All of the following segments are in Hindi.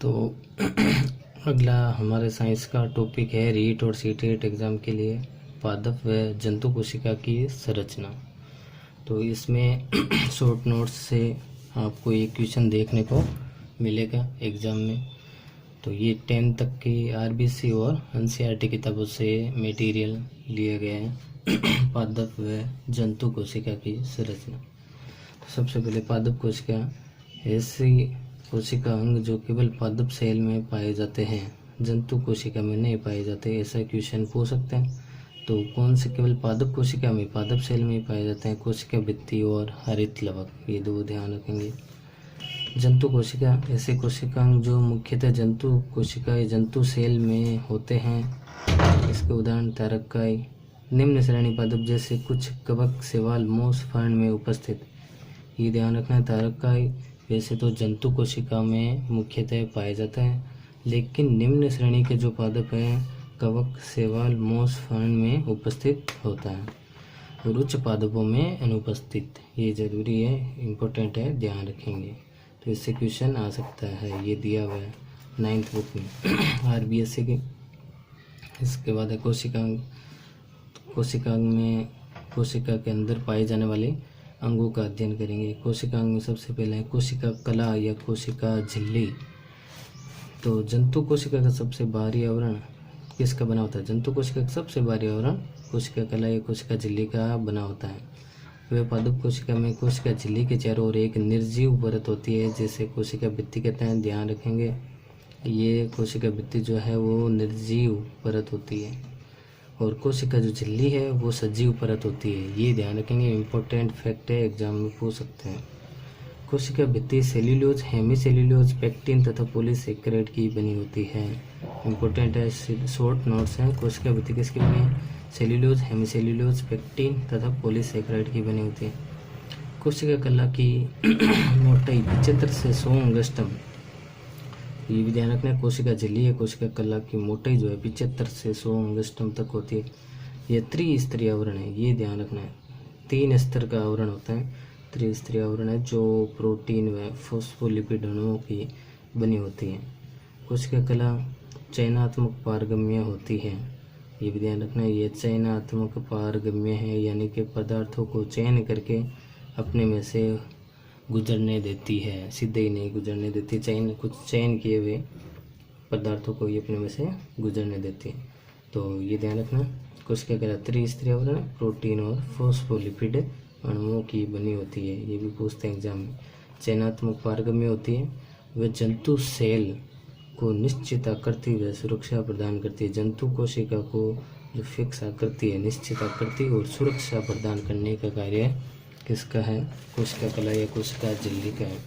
तो अगला हमारे साइंस का टॉपिक है रीट और सीटेट एग्ज़ाम के लिए पादप व जंतु कोशिका की संरचना। तो इसमें शॉर्ट नोट्स से आपको एक क्वेश्चन देखने को मिलेगा एग्ज़ाम में। तो ये 10 तक की आरबीसी और एनसीईआरटी किताबों से मटेरियल लिया गया है पादप व जंतु कोशिका की संरचना। तो सबसे पहले पादप कोशिका ऐसी कोशिका अंग जो केवल पादप सेल में पाए जाते हैं, जंतु कोशिका में नहीं पाए जाते, ऐसा क्वेश्चन पूछ सकते हैं। तो कौन से केवल पादप कोशिका में, पादप सेल में ही पाए जाते हैं? कोशिका भित्ति और हरित लवक, ये दो ध्यान रखेंगे। जंतु कोशिका ऐसे कोशिका अंग जो मुख्यतः जंतु कोशिका जंतु सेल में होते हैं। इसके उदाहरण तारकाई, निम्न श्रेणी पादप जैसे कुछ कवक, शैवाल, मूस, फर्न में उपस्थित। ये ध्यान रखना है, तारकाई वैसे तो जंतु कोशिका में मुख्यतः पाया जाता है, लेकिन निम्न श्रेणी के जो पादप हैं कवक, शैवाल, मूस, फर्न में उपस्थित होता है और उच्च पादपों में अनुपस्थित। ये जरूरी है, इम्पोर्टेंट है, ध्यान रखेंगे। तो इससे क्वेश्चन आ सकता है, ये दिया हुआ है 9th बुक में आरबीएससी के। इसके बाद है कोशिकांग। कोशिकांग में कोशिका के अंदर पाए जाने वाले अंगों का अध्ययन करेंगे। कोशिकांग में सबसे पहले है कोशिका कला या कोशिका झिल्ली। तो जंतु कोशिका का सबसे बाहरी आवरण किसका बना होता है? जंतु कोशिका का सबसे बाहरी आवरण कोशिका कला या कोशिका झिल्ली का बना होता है। वह पादप कोशिका में कोशिका झिल्ली के चारों ओर एक निर्जीव परत होती है जिसे कोशिका भित्ति कहते हैं। ध्यान रखेंगे, ये कोशिका भित्ति जो है वो निर्जीव परत होती है और कोशिका जो झिल्ली है वो सजीव परत होती है। ये ध्यान रखेंगे, इम्पोर्टेंट फैक्ट है, एग्जाम में पूछ सकते हैं। कोशिका भित्ति सेल्यूलोज, हेमीसेल्यूलोज, पेक्टिन तथा पॉलीसेकेराइड की बनी होती है। इम्पोर्टेंट है, शॉर्ट नोट्स हैं। कोशिका भित्ति किसकी बनी है? सेल्यूलोज, हेमीसेल्यूलोज, पेक्टिन तथा पॉलीसेकेराइड की बनी होती है। कोशिका कला की मोटाई 75 से 100 अंगस्ट्रम। ये भी ध्यान रखना है, कोशिका झिल्ली है, कोशिका कला की मोटाई जो है 75 से 100 अंगस्ट्रम तक होती है। यह त्रिस्तरीय आवरण है, ये ध्यान रखना है। 3 स्तर का आवरण होता है, त्रिस्तरीय आवरण है जो प्रोटीन व फॉस्फोलिपिड अणुओं की बनी होती है। कोशिका कला चयनात्मक पारगम्य होती है, ये भी ध्यान रखना है। ये चयनात्मक पारगम्य है, यानी कि पदार्थों को चयन करके अपने में से गुजरने देती है, सीधे ही नहीं गुजरने देती। कुछ चयन किए हुए पदार्थों को ये अपने में से गुजरने देती है। तो ये ध्यान रखना, कोशिका कला त्रिस्तरीय आवरण, प्रोटीन और फॉस्फोलिपिड अणुओं की बनी होती है, ये भी पूछते हैं एग्जाम में। चयनात्मक पारगम्य होती है, वह जंतु सेल को निश्चित आकृति व सुरक्षा प्रदान करती है। जंतु कोशिका को जो फिक्स आकृति है, निश्चित आकृति और सुरक्षा प्रदान करने का कार्य किसका है? कोशिका कला या कोशिका झिल्ली का है।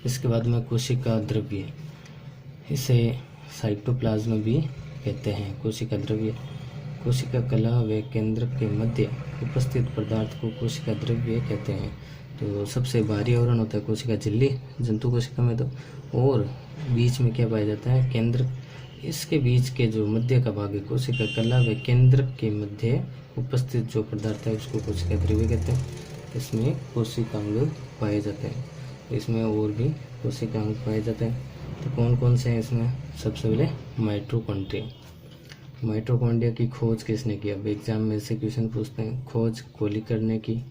इसके बाद में कोशिका द्रव्य, इसे साइटोप्लाज्म भी कहते हैं। कोशिका द्रव्य, कोशिका कला व केंद्र के मध्य उपस्थित पदार्थ को कोशिका द्रव्य कहते हैं। तो सबसे बाहरी आवरण होता है कोशिका झिल्ली जंतु कोशिका में, तो और बीच में क्या पाया जाता है? केंद्र। इसके बीच के जो मध्य का भाग है कोशिका कला व केंद्र के मध्य उपस्थित जो पदार्थ है उसको कोशिका द्रव्य कहते हैं। इसमें कोशिकांग पाए जाते हैं, इसमें और भी कोशिकांग पाए जाते हैं। तो कौन कौन से हैं इसमें? सबसे पहले माइटोकॉन्ड्रिया। माइटोकॉन्ड्रिया की खोज किसने किया? अब एग्जाम में से क्वेश्चन पूछते हैं। खोज कोलिकर ने की,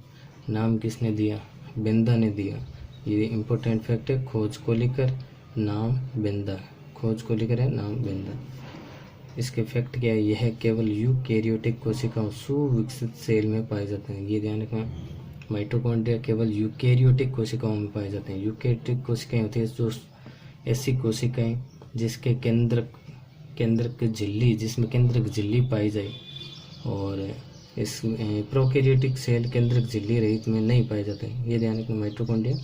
नाम किसने दिया? बेंदा ने दिया। ये इम्पोर्टेंट फैक्ट है, खोज कोलिकर, नाम बेंदा। खोज कोलिकर है, नाम बेंदा। इसके फैक्ट क्या है? यह केवल यूकैरियोटिक कोशिकाओं, सुविकसित सेल में पाए जाते हैं। ये ध्यान रखना, माइटोकॉन्ड्रिया केवल यूकैरियोटिक कोशिकाओं में पाए जाते हैं। यूकैरियोटिक कोशिकाएं होती है जो ऐसी कोशिकाएं जिसके केंद्रक झिल्ली, जिसमें केंद्रक झिल्ली पाई जाए, और इस प्रोकैरियोटिक सेल केंद्रक झिल्ली रहित में नहीं पाए जाते हैं। ये ध्यान रखना, माइटोकॉन्ड्रिया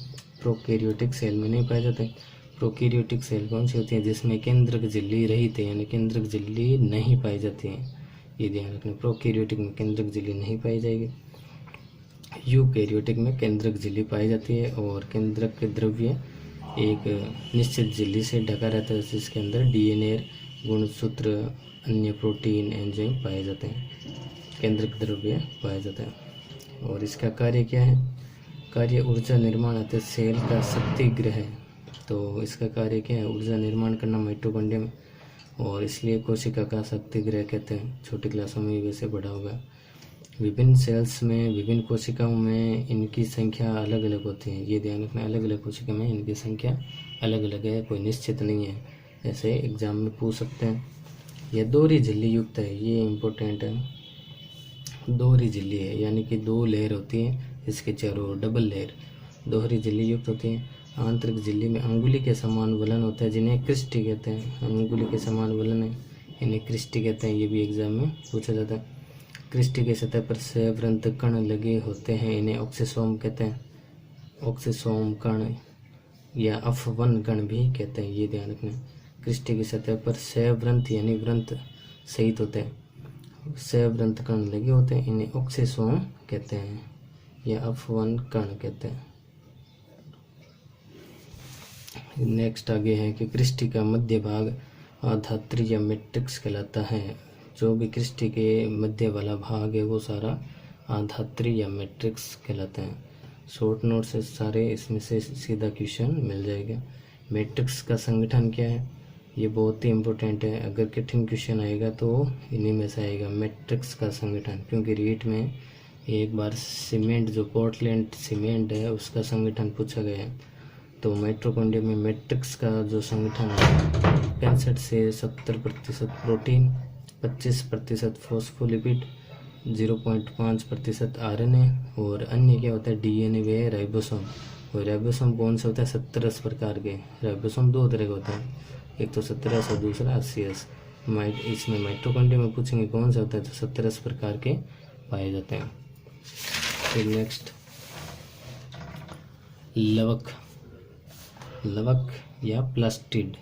प्रोकैरियोटिक सेल में नहीं पाए जाते। प्रोकैरियोटिक सेल कौन सी होती है? जिसमें केंद्रक झिल्ली रहित है, यानी केंद्रक झिल्ली नहीं पाई जाती है। ये ध्यान रखना, प्रोकैरियोटिक में केंद्रक झिल्ली नहीं पाई जाएगी, यूकैरियोटिक में केंद्रक झिल्ली पाई जाती है। और केंद्रक द्रव्य एक निश्चित झिल्ली से ढका रहता है जिसके अंदर डीएनए, गुणसूत्र, अन्य प्रोटीन, एंजाइम पाए जाते हैं। केंद्रक द्रव्य पाया जाता है। और इसका कार्य क्या है? कार्य ऊर्जा निर्माण अतः सेल का शक्ति ग्रह तो इसका कार्य क्या है, ऊर्जा निर्माण करना माइटोकॉन्ड्रिया में, और इसलिए कोशिका का शक्ति गृह कहते हैं। छोटी क्लासों में वैसे पढ़ा होगा। विभिन्न सेल्स में, विभिन्न कोशिकाओं में इनकी संख्या अलग अलग होती है, ये ध्यान रखना। अलग अलग कोशिका में इनकी संख्या अलग अलग है, कोई निश्चित नहीं है, ऐसे एग्जाम में पूछ सकते हैं। यह दोहरी झिल्ली युक्त है, ये इम्पोर्टेंट है। दोहरी झिल्ली है यानी कि 2 लेयर होती हैं इसके चारों ओर, डबल लेयर दोहरी झिल्ली युक्त होती है। आंतरिक झिल्ली में अंगुली के समान वलन होता है, जिन्हें क्रिस्टी कहते हैं। अंगुली के समान वलन है, इन्हें क्रिस्टी कहते हैं, ये भी एग्जाम में पूछा जाता है। क्रिस्टी के सतह पर सेवरंत कण लगे होते हैं, इन्हें ऑक्सीसोम कहते हैं। ऑक्सीसोम कण या अफवन कण भी कहते हैं, ये ध्यान रखना। क्रिस्टी की सतह पर सेवरंत यानी व्रंत सहित होते हैं, सेवरंत कण लगे होते हैं, इन्हें ऑक्सीसोम कहते हैं या अफवन कण कहते हैं। नेक्स्ट आगे है कि क्रिस्टी का मध्य भाग आधात्री या मैट्रिक्स कहलाता है। जो भी क्रिस्टी के मध्य वाला भाग है वो सारा आधात्री या मैट्रिक्स कहलाता है। शॉर्ट नोट से सारे इसमें से सीधा क्वेश्चन मिल जाएगा। मैट्रिक्स का संगठन क्या है, ये बहुत ही इम्पोर्टेंट है। अगर कठिन क्वेश्चन आएगा तो इन्हीं में से आएगा, मैट्रिक्स का संगठन। क्योंकि रीट में एक बार सीमेंट, जो पोर्टलैंड सीमेंट है, उसका संगठन पूछा गया है। तो माइटोकॉन्ड्रिया में मैट्रिक्स का जो संगठन है 65 से 70% प्रोटीन, 25% फॉस्फोलिपिड, 0.5% आरएनए, और अन्य क्या होता है डीएनए व राइबोसोम। और राइबोसोम कौन सा होता है, 70 प्रकार के राइबोसोम 2 तरह के होते हैं, एक तो 17 और दूसरा 80। इसमें माइटोकॉन्ड्रिया में पूछेंगे कौन सा होता है, तो 17 प्रकार के पाए जाते हैं। फिर नेक्स्ट लवक, लवक या प्लास्टिड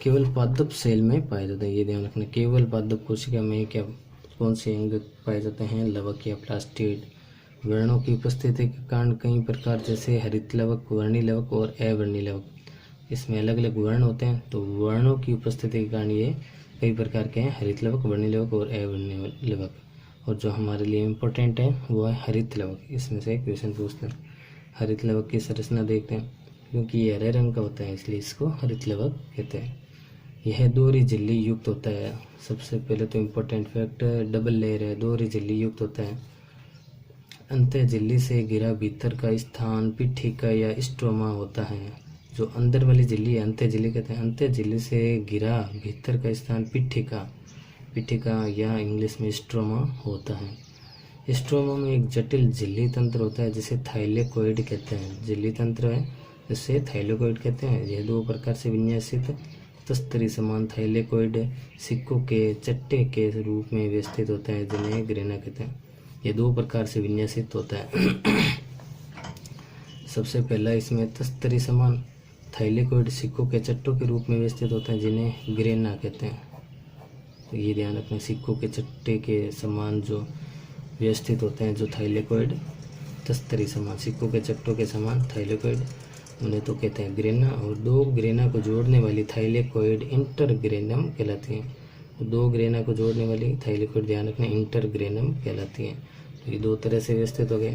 केवल पादप सेल में पाए जाते हैं, ये ध्यान रखना। केवल पादप कोशिका में क्या कौन से अंग पाए जाते हैं, लवक या प्लास्टिड। वर्णों की उपस्थिति के कारण कई प्रकार, जैसे हरित लवक, वर्णी लवक और अवर्णी लवक, इसमें अलग अलग वर्ण होते हैं। तो वर्णों की उपस्थिति के कारण ये कई प्रकार के हैं, हरित लवक, वर्णी लवक और अवर्णी लवक। और जो हमारे लिए इम्पोर्टेंट है वो है हरित लवक, इसमें से क्वेश्चन पूछते हैं। हरित लवक की संरचना देखते हैं, क्योंकि ये हरे रंग का होता है इसलिए इसको हरित लवक कहते हैं। यह दोहरी झिल्ली युक्त होता है। सबसे पहले तो इम्पोर्टेंट फैक्ट, डबल लेयर है, दोहरी झिल्ली युक्त होता है। अंतः झिल्ली से घिरा भीतर का स्थान पिठिका या स्ट्रोमा होता है। जो अंदर वाली झिल्ली है अंतः झिल्ली कहते हैं। अंतः झिल्ली से घिरा भीतर का स्थान पिठिका, पिठिका या इंग्लिश में स्ट्रोमा होता है। स्ट्रोमा में एक जटिल झिल्ली तंत्र होता है जिसे थाइलेकोइड कहते हैं। झिल्ली तंत्र है जिसे थाइलेकोइड कहते हैं। यह 2 प्रकार से विन्यासित तस्तरी समान थाइलेकोइड सिक्कों के चट्टे के रूप में व्यवस्थित होते हैं, जिन्हें ग्रेना कहते हैं। ये 2 प्रकार से विन्यासित होता है। सबसे पहला इसमें तस्तरी समान थाइलेकोइड सिक्कों के चट्टों के रूप में व्यवस्थित होते हैं, जिन्हें ग्रेना कहते हैं। तो ये ध्यान रखना, सिक्कों के चट्टे के समान जो व्यवस्थित होते हैं, जो थाइलेकोइड तस्तरी समान, सिक्कों के चट्टों के समान थाइलेकोइड, उन्हें तो कहते हैं ग्रेना। और 2 ग्रेना को जोड़ने वाली थाइलेकोइड इंटरग्रेनम कहलाती हैं। 2 ग्रेना को जोड़ने वाली थाइलेकोइड ध्यान रखना इंटरग्रेनम कहलाती हैं। तो ये 2 तरह से व्यवस्थित हो गए।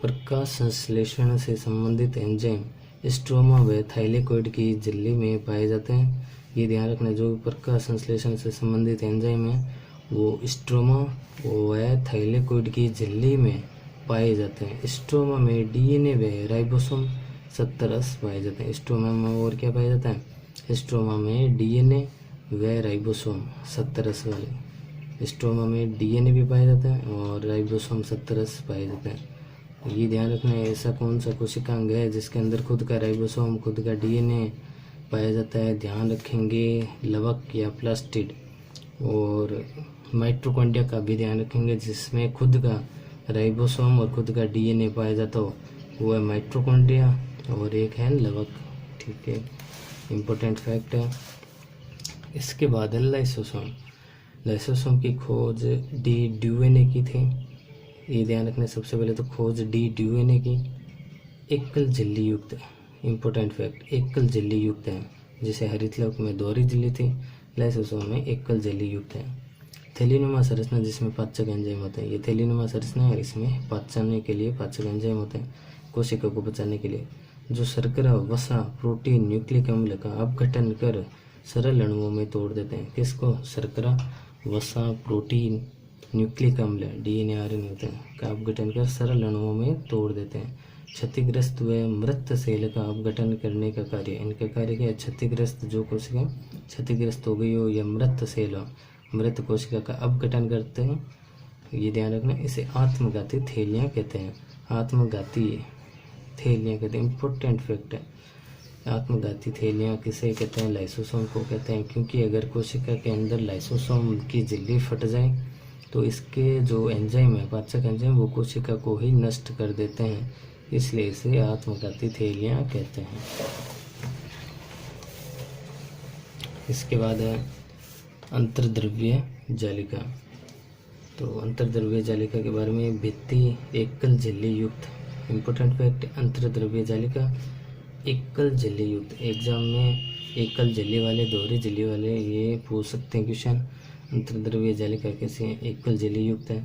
प्रकाश संश्लेषण से संबंधित एंजाइम स्ट्रोमा व थाइलेकोइड की झिल्ली में पाए जाते हैं। ये ध्यान रखना, जो प्रकाश संश्लेषण से संबंधित एंजाइम है वो स्ट्रोमा व थाइलेकोइड की झिल्ली में पाए जाते हैं। स्ट्रोमा में डीएनए व राइबोसोम 70 पाए जाते हैं। स्ट्रोमा में और क्या पाया जाता है, स्ट्रोमा में डीएनए व राइबोसोम 70 वाले, स्ट्रोमा में डीएनए भी पाया जाता है और राइबोसोम 70 पाए जाते हैं। ये ध्यान रखना है, ऐसा कौन सा कोशिकांग है जिसके अंदर खुद का राइबोसोम, खुद का डीएनए पाया जाता है। ध्यान रखेंगे लवक या प्लास्टिड। और माइटोकॉन्ड्रिया का भी ध्यान रखेंगे, जिसमें खुद का राइबोसोम और खुद का डीएनए पाया जाता हो, वो है माइटोकॉन्ड्रिया, और एक है लवक। ठीक है, इम्पोर्टेंट फैक्ट है। इसके बाद है लाइसोसोम। लाइसोसोम की खोज डी ड्यूवेने की थी। ये ध्यान रखना, सबसे पहले तो खोज डी ड्यूवेने की। एकल झिल्ली युक्त, इम्पोर्टेंट फैक्ट, एकल झिल्ली युक्त है। जिसे हरित लवक में दोहरी झिल्ली थी, लाइसोसोम में एकल झिल्ली युक्त है। थैलीनुमा संरचना जिसमें पाचक एंजाइम होते हैं, ये थैलीनुमा संरचना है, इसमें पाचन के लिए पाचक एंजाइम होते हैं, कोशिका को बचाने के लिए। जो शर्करा, वसा, प्रोटीन, न्यूक्लिक अम्ल का अपघटन कर सरल अणुओं में तोड़ देते हैं। किसको? शर्करा, वसा, प्रोटीन, न्यूक्लिक अम्ल, डीएनए आरएनए होते हैं का अपघटन कर सरल अणुओं में तोड़ देते हैं। क्षतिग्रस्त व मृत सेल का अपघटन करने का कार्य, इनका कार्य क्या है? क्षतिग्रस्त जो कोशिका क्षतिग्रस्त हो गई हो या मृत सेल हो, मृत कोशिका का अपघटन करते हैं। ये ध्यान रखना, इसे आत्मघाती थैलियाँ कहते हैं। आत्मघाती थैलियाँ कहते हैं, इम्पोर्टेंट फैक्ट है। आत्मघाती थैलियाँ किसे कहते हैं? लाइसोसोम को कहते हैं, क्योंकि अगर कोशिका के अंदर लाइसोसोम की झिल्ली फट जाए तो इसके जो एंजाइम है, पाचक एंजाइम, वो कोशिका को ही नष्ट कर देते हैं, इसलिए इसे आत्मघाती थैलियाँ कहते हैं। इसके बाद है अंतर्द्रव्य जालिका। तो अंतर्द्रव्य जालिका के बारे में, भित्ति एकल झिल्ली युक्त, इम्पोर्टेंट फैक्ट, अंतर्द्रव्य जालिका एकल झिल्ली युक्त। एग्जाम में एकल झिल्ली वाले, दोहरी झिल्ली वाले ये पूछ सकते हैं क्वेश्चन। अंतर्द्रव्य जालिका कैसे है? एकल झिल्ली युक्त है।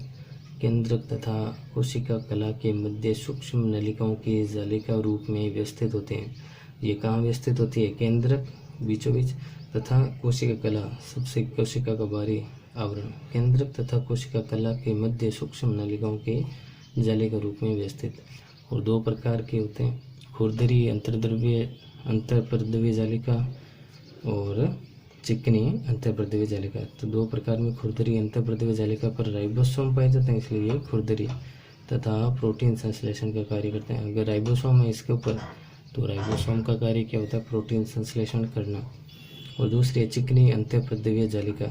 केंद्रक तथा कोशिका कला के मध्य सूक्ष्म नलिकाओं की जालिका रूप में व्यवस्थित होते हैं। ये कहाँ व्यवस्थित होती है? केंद्रक बीचों बीच तथा कोशिका कला सबसे कोशिका का बाहरी आवरण, केंद्रक तथा कोशिका कला के मध्य सूक्ष्म नलिकाओं के जालिका रूप में व्यवस्थित। और दो प्रकार के होते हैं, खुरदरी अंतर्प्रद्रव्य जालिका और चिकनी अंतर्प्रद्रव्य जालिका। तो दो प्रकार में खुरदरी अंतर्प्रद्रव्य जालिका पर राइबोसोम पाए जाते हैं, इसलिए ये खुरदरी तथा प्रोटीन संश्लेषण का कार्य करते हैं। अगर राइबोसोम है इसके ऊपर, तो राइबोसोम का कार्य क्या होता है? प्रोटीन संश्लेषण करना। और दूसरी है चिकनी अंतर्प्रद्रव्य जालिका।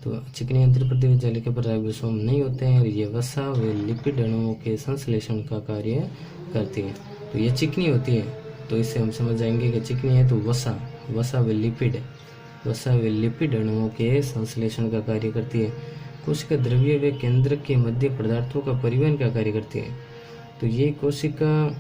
तो चिकनी अंतर्प्रद्रव्य जालिका पर राइबोसोम नहीं होते हैं और ये वसा व लिपिड अणुओं के संश्लेषण का कार्य करती है। तो ये चिकनी होती है, तो इससे हम समझ जाएंगे कि चिकनी है तो वसा व लिपिड अणुओं के संश्लेषण का कार्य करती है। कोशिका द्रव्य व केंद्रक के मध्य पदार्थों का परिवहन का कार्य करती है। तो ये कोशिका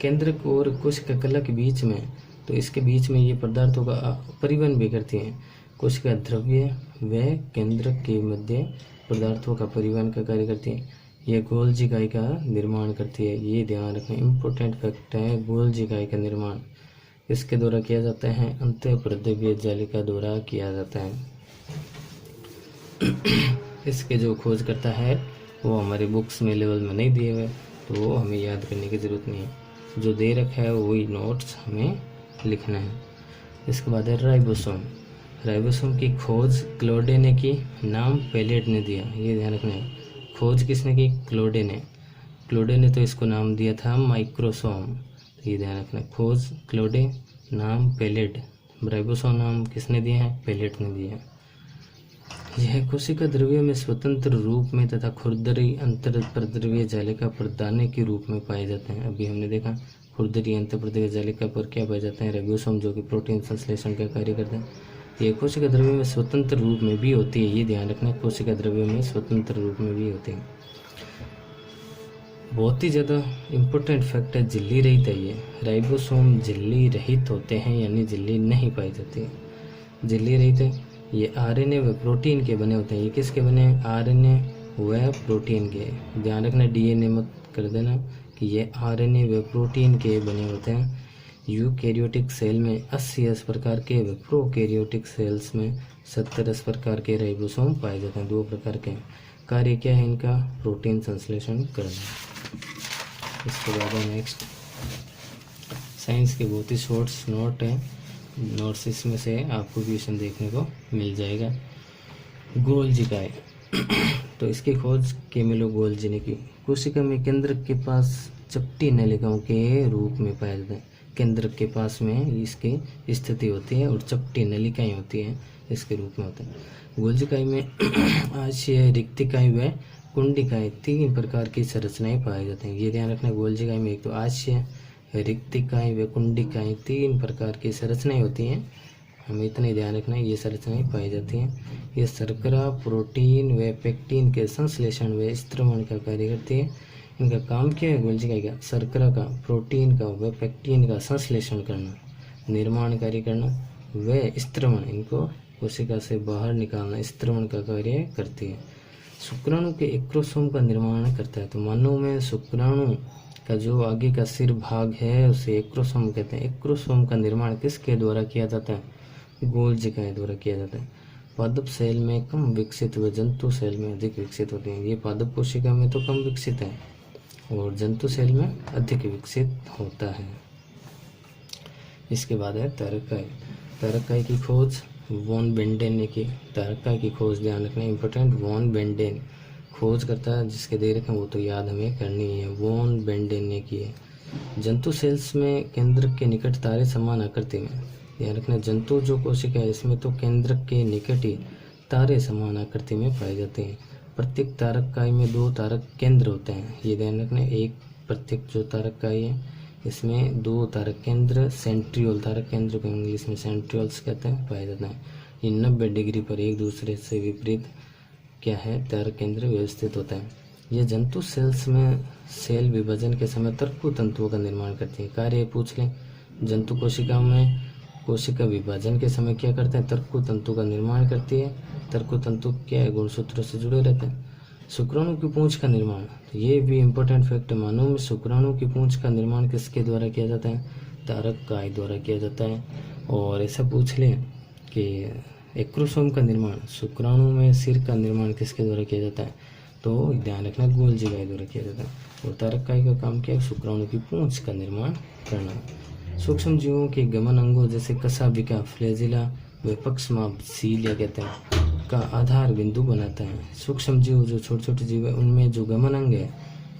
केंद्रक और कोशिका कला के बीच में, तो इसके बीच में ये पदार्थों का परिवहन भी करती है। कोशिका द्रव्य व केंद्रक के मध्य पदार्थों का परिवहन का कार्य करती है। यह गोल्जी इकाई का निर्माण करती है। ये ध्यान रखना, इम्पोर्टेंट फैक्ट है, गोल्जी इकाई का निर्माण इसके द्वारा किया जाता है, अंतःप्रद्रव्य जालिका द्वारा किया जाता है। इसके जो खोज करता है वो हमारे बुक्स में लेवल में नहीं दिए हुए, तो वो हमें याद करने की ज़रूरत नहीं है। जो दे रखा है वही नोट्स हमें लिखना है। इसके बाद है राइबोसोम। राइबोसोम की खोज क्लोडे ने की, नाम पेलेट ने दिया। ये ध्यान रखना है, खोज किसने की? क्लोडे ने तो इसको नाम दिया था माइक्रोसोम। ये ध्यान रखना, खोज क्लोडे, नाम पेलेट। राइबोसोम नाम किसने दिए हैं? पेलेट ने दिए हैं। यह कोशिका द्रव्य में स्वतंत्र रूप में तथा खुरदरी अंतर्प्रद्रव्य जालिका पर दाने के रूप में पाए जाते हैं। अभी हमने देखा खुरदरी अंतर्प्रद्रव्य जालिका पर क्या पाए जाते हैं? राइबोसोम, जो कि प्रोटीन संश्लेषण का कार्य करते हैं। ये कोशिका द्रव्य में स्वतंत्र रूप में भी होती है। ये ध्यान रखना, कोशिका द्रव्य में स्वतंत्र रूप में भी होते हैं। बहुत ही ज़्यादा इम्पोर्टेंट फैक्ट है, झिल्ली रहित है ये। राइबोसोम झिल्ली रहित होते हैं, यानी झिल्ली नहीं पाई जाती। झिल्ली रहित है। ये आरएनए व प्रोटीन के बने होते हैं। ये किसके बने हैं? आरएनए व प्रोटीन के। ध्यान रखना, डीएनए मत कर देना कि ये आरएनए व प्रोटीन के बने होते हैं। यूकैरियोटिक सेल में 80 प्रकार के व प्रोकैरियोटिक सेल्स में 70 प्रकार के राइबोसोम पाए जाते हैं। दो प्रकार के। कार्य क्या है इनका? प्रोटीन संश्लेषण करना। इसके बाद नेक्स्ट साइंस के बहुत ही शॉर्ट्स नोट है, नोट्स इसमें से आपको क्वेश्चन देखने को मिल जाएगा। गोल्जी इकाई तो इसकी खोज कैमिलो गोल्जी ने की। कोशिका में केंद्रक के पास चपटी नलिकाओं के रूप में पाया जाता है। केंद्रक के पास में इसकी स्थिति होती है और चपटी नलिकाएं होती हैं, इसके रूप में होता है। गोल्जी इकाई में आशय, रिक्तिकाएं व कुंडिकाएं 3 प्रकार की संरचनाएं पाई जाती हैं। ये ध्यान रखना, गोल्जी इकाई में एक तो आशय, रिक्तिकाएं व कुंडिकाएं 3 प्रकार की संरचनाएं होती हैं। हमें इतना ही ध्यान रखना है, ये संरचनाएं पाई जाती हैं। ये शर्करा, प्रोटीन व पेक्टिन के संश्लेषण व स्त्रवण का कार्य करती है। इनका काम क्या है? गोल्जी इकाई का शर्करा का, प्रोटीन का व पेक्टिन का संश्लेषण करना, निर्माण कार्य करना व स्त्रवण, इनको कोशिका से बाहर निकालना, स्त्रवण का कार्य करती है। शुक्राणु के एक्रोसोम का निर्माण करता है। तो मानव में शुक्राणु का जो आगे का सिर भाग है उसे एक्रोसोम कहते हैं। एक्रोसोम का निर्माण किसके द्वारा किया जाता है? गोल्जिकाएं द्वारा किया जाता है। पादप सेल में कम विकसित व जंतु सेल में अधिक विकसित होते हैं। ये पादप कोशिका में तो कम विकसित है और जंतु सेल में अधिक विकसित होता है। इसके बाद है तारकाई। तारकाई की खोज वॉन बेंडेन ने की। तारकाई की खोज ध्यान रखना इंपॉर्टेंट, वॉन बेंडेन खोज करता है, जिसके दे रखें वो तो याद हमें करनी है। वॉन बेंडेन ने की है। जंतु सेल्स में केंद्रक के निकट तारे समान आकृति में, ध्यान रखना जंतु जो कोशिका है इसमें तो केंद्रक के निकट ही तारे समान आकृति में पाए जाते हैं। प्रत्येक तारकाई में 2 तारक केंद्र होते हैं, ये ध्यान रखना। एक प्रत्येक जो तारकाई है इसमें 2 तारक केंद्र, सेंट्रियोल तारक केंद्र को इंग्लिश में सेंट्रियोल्स कहते हैं, पाया जाता है। ये 90 डिग्री पर एक दूसरे से विपरीत क्या है तारक केंद्र व्यवस्थित होता है। यह जंतु सेल्स में सेल विभाजन के समय तर्कु तंतुओं का निर्माण करती है। कार्य पूछ लें, जंतु कोशिका में कोशिका विभाजन के समय क्या करते हैं? तर्कु तंतु का निर्माण करती है। तर्कु तंतु क्या है? गुणसूत्रों से जुड़े रहते हैं। शुक्राणु की पूंछ का निर्माण, ये भी इम्पोर्टेंट फैक्ट है। मानव में शुक्राणु की पूंछ का निर्माण किसके द्वारा किया जाता है? तारकाई द्वारा किया जाता है। और ऐसा पूछ लें कि एक्रोसोम का निर्माण, शुक्राणु में सिर का निर्माण किसके द्वारा किया जाता है? तो ध्यान रखना गोल्जिकाई द्वारा किया जाता है। और तारकाई का काम क्या है? शुक्राणु की पूंछ का निर्माण करना। सूक्ष्म जीवों के गमन अंगों जैसे कशाभिका, फ्लैजिला व पक्षमाप सीलिया कहते हैं का आधार बिंदु बनाता है। सूक्ष्म जीव जो छोटे छोटे जीव है उनमें जो गमन अंग है,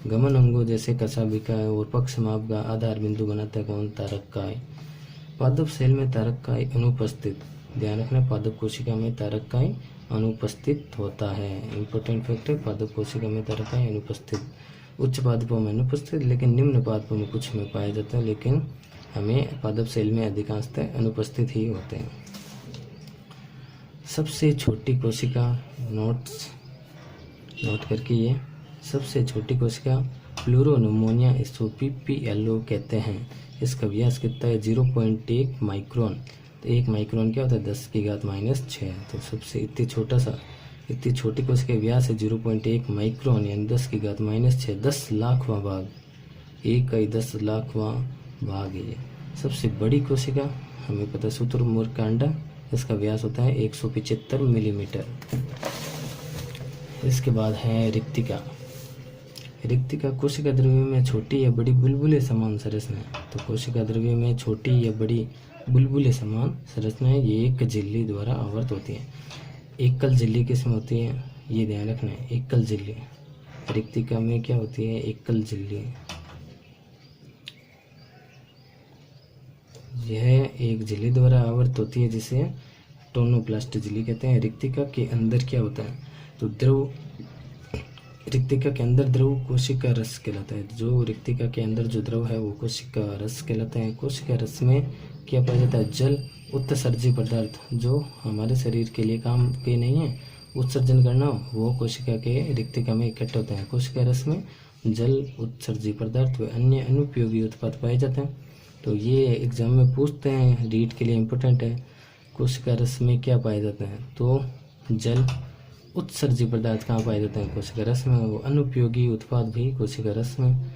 गमन अंगों जैसे कशाभिका और पक्षमाप का आधार बिंदु बनाता है कौन? तारकाई। पादप सेल में तारकाई अनुपस्थित, ध्यान रखना पादप कोशिका में तारकाई अनुपस्थित होता है। इंपॉर्टेंट फैक्ट है, पादप कोशिका में तारकाई अनुपस्थित। उच्च पादपों में अनुपस्थित, लेकिन निम्न पादपों में कुछ में पाया जाता है, लेकिन हमें पादप सेल में अधिकांशतः अनुपस्थित ही होते हैं। सबसे छोटी कोशिका, नोट करके ये सबसे छोटी कोशिका प्लूरोनमोनिया, इसको PPLO कहते हैं। इसका व्यास कितना है? 0.1 माइक्रोन। तो 1 माइक्रोन क्या होता है? 10⁻⁶। तो सबसे इतनी छोटी कोशिका व्यास है 0.1 माइक्रोन यानी 10⁻⁶, 10 लाखवां भाग, 1 का 10 लाखवां भाग है। सबसे बड़ी कोशिका हमें पता है शुतुरमुर्ग का अंडा, इसका व्यास होता है 175 मिलीमीटर। इसके बाद है रिक्तिका। रिक्तिका कोशिका द्रव्य में छोटी या बड़ी बुलबुले समान संरचना है। तो कोशिका द्रव्य में छोटी या बड़ी बुलबुले समान संरचना है, ये एक झिल्ली द्वारा आवृत होती है। एकल झिल्ली किसमें होती है? ये ध्यान रखना है, एकल झिल्ली रिक्तिका में क्या होती है? एकल झिल्ली। यह एक झिल्ली द्वारा आवृत होती है जिसे टोनोप्लास्ट झिल्ली कहते हैं। रिक्तिका के अंदर क्या होता है? तो द्रव, रिक्तिका के अंदर द्रव कोशिका रस कहलाता है। जो रिक्तिका के अंदर जो द्रव है वो कोशिका रस कहलाता है। कोशिका रस में क्या पाया जाता है? जल उत्सर्जी पदार्थ, जो हमारे शरीर के लिए काम के नहीं है उत्सर्जन करना, वो कोशिका के रिक्तिका में इकट्ठे होते हैं। कोशिका रस में जल उत्सर्जी पदार्थ व अन्य अनुपयोगी उत्पाद पाए जाते हैं। तो ये एग्जाम में पूछते हैं, रीड के लिए इम्पोर्टेंट है। कोशिका रस में क्या पाए जाते हैं? तो जल उत्सर्जी पदार्थ कहाँ पाए जाते हैं? कोशिका रस में। वो अनुपयोगी उत्पाद भी कोशिका रस में।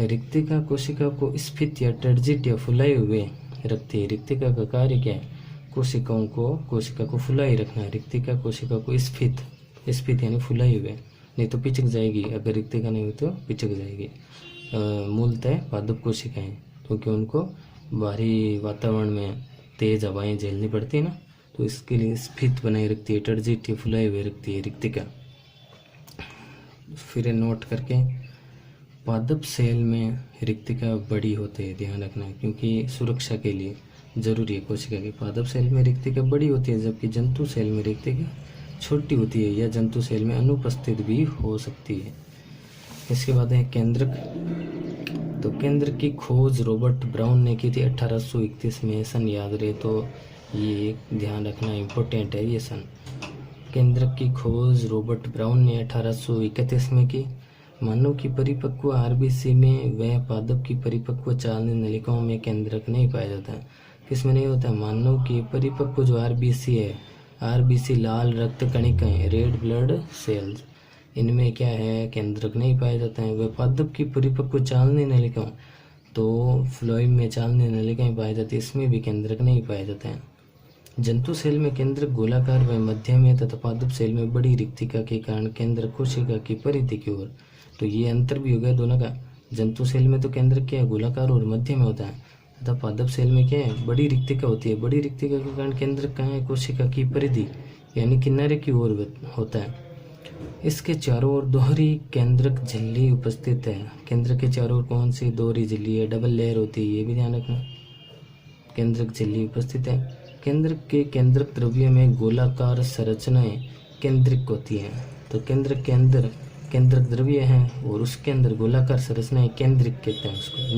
रिक्तिका कोशिका को स्फीत या टर्जित या फुलाए हुए रखती है। रिक्तिका का कार्य क्या है? कोशिका को फुलाई रखना है। रिक्तिका कोशिका को स्फीत यानी फुलाई हुए, नहीं तो पिचक जाएगी। अगर रिक्तिका नहीं हुई तो पिचक जाएगी। मूलतः पादप कोशिकाएं, क्योंकि उनको बाहरी वातावरण में तेज हवाएं झेलनी पड़ती है ना, तो इसके लिए स्फीत बनाए रखती है, टर्जित या फुलाए हुए रखती है रिक्तिका। फिर नोट करके पादप सेल में रिक्तिका बड़ी होती है, ध्यान रखना है, क्योंकि सुरक्षा के लिए जरूरी है कोशिका की। पादप सेल में रिक्तिका बड़ी होती है जबकि जंतु सेल में रिक्तिका छोटी होती है या जंतु सेल में अनुपस्थित भी हो सकती है। इसके बाद है केंद्रक। तो केंद्र की खोज रॉबर्ट ब्राउन ने की थी 1831 में। सन याद रहे तो ये ध्यान रखना इम्पोर्टेंट है। ये सन केंद्रक की खोज रॉबर्ट ब्राउन ने 1831 में की। मानव की परिपक्व आरबीसी में व पादप की परिपक्व चालनी नलिकाओं में केंद्रक नहीं पाया जाता है। किसमें नहीं होता है? मानव की परिपक्व जो आरबीसी है, आरबीसी लाल रक्त कणिकाएं, रेड ब्लड सेल्स, इनमें क्या है, केंद्रक नहीं पाया जाता है। वे पादप की परिपक्व चालनी नलिकाओं, तो फ्लोएम में चालनी नलिकाएं पाई जाती है, इसमें भी केंद्रक नहीं पाया जाता है। जंतु सेल में केंद्रक गोलाकार व मध्य में तथा पादप सेल में बड़ी रिक्तिका के कारण केंद्रक कोशिका की परिधि की ओर। तो ये अंतर भी हो गया दोनों का। जंतु सेल में तो केंद्रक क्या है, गोलाकार और मध्य में होता है, तथा पादप सेल में क्या है, बड़ी रिक्तिका होती है। बड़ी रिक्तिका के कारण केंद्रक कहाँ है, कोशिका की परिधि यानी किनारे की ओर होता है। इसके चारों ओर दोहरी केंद्रक झिल्ली उपस्थित है। केंद्र के चारों ओर कौन सी दोहरी झिल्ली है, डबल लेयर होती है, ये भी ध्यान रखना। केंद्रक झिल्ली उपस्थित है। केंद्र के केंद्रक द्रव्य में गोलाकार संरचनाएं केंद्रिक होती हैं। तो केंद्रक के अंदर केंद्रक द्रव्य है और उसके अंदर गोलाकार संरचनाएं केंद्रिक कहते हैं उसको।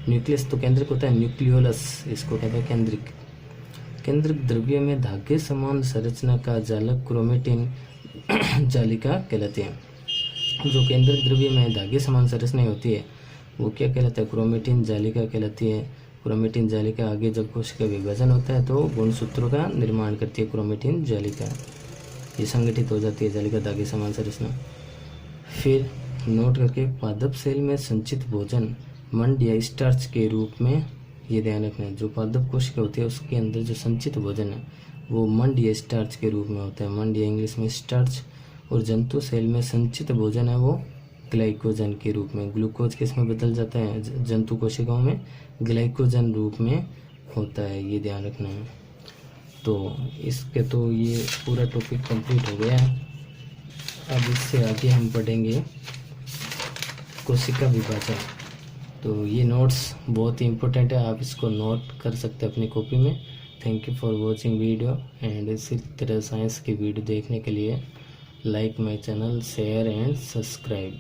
न्यूक्लियस तो केंद्रिक होता है, न्यूक्लियोलस इसको कहते हैं केंद्रिक। केंद्रक द्रव्य में धागे समान संरचना का जालक क्रोमेटिन जालिका कहलाती है। जो केंद्रक द्रव्य में धागे समान संरचना होती है वो क्या कहलाता है, क्रोमेटिन जालिका कहलाती है। क्रोमेटिन जालिका आगे जब कोशिका विभाजन होता है तो गुणसूत्रों का निर्माण करती है क्रोमेटिन जालिका, ये संगठित हो जाती है जालिका धागे समान संरचना। फिर नोट करके, पादप सेल में संचित भोजन मंड या स्टार्च के रूप में, ये ध्यान रखना है, जो पादप कोशिका होती है उसके अंदर जो संचित भोजन है वो मंड या स्टार्च के रूप में होता है, मंड या इंग्लिश में स्टार्च। और जंतु सेल में संचित भोजन है वो ग्लाइकोजन के रूप में, ग्लूकोज किस में बदल जाता है, जंतु कोशिकाओं में ग्लाइकोजन रूप में होता है, ये ध्यान रखना है। तो इसके तो ये पूरा टॉपिक कंप्लीट हो गया है। अब इससे आगे हम पढ़ेंगे कोशिका विभाजन। तो ये नोट्स बहुत ही इम्पोर्टेंट है, आप इसको नोट कर सकते हैं अपनी कॉपी में। Thank you for watching video and इसी तरह साइंस की वीडियो देखने के लिए like my channel, share and subscribe.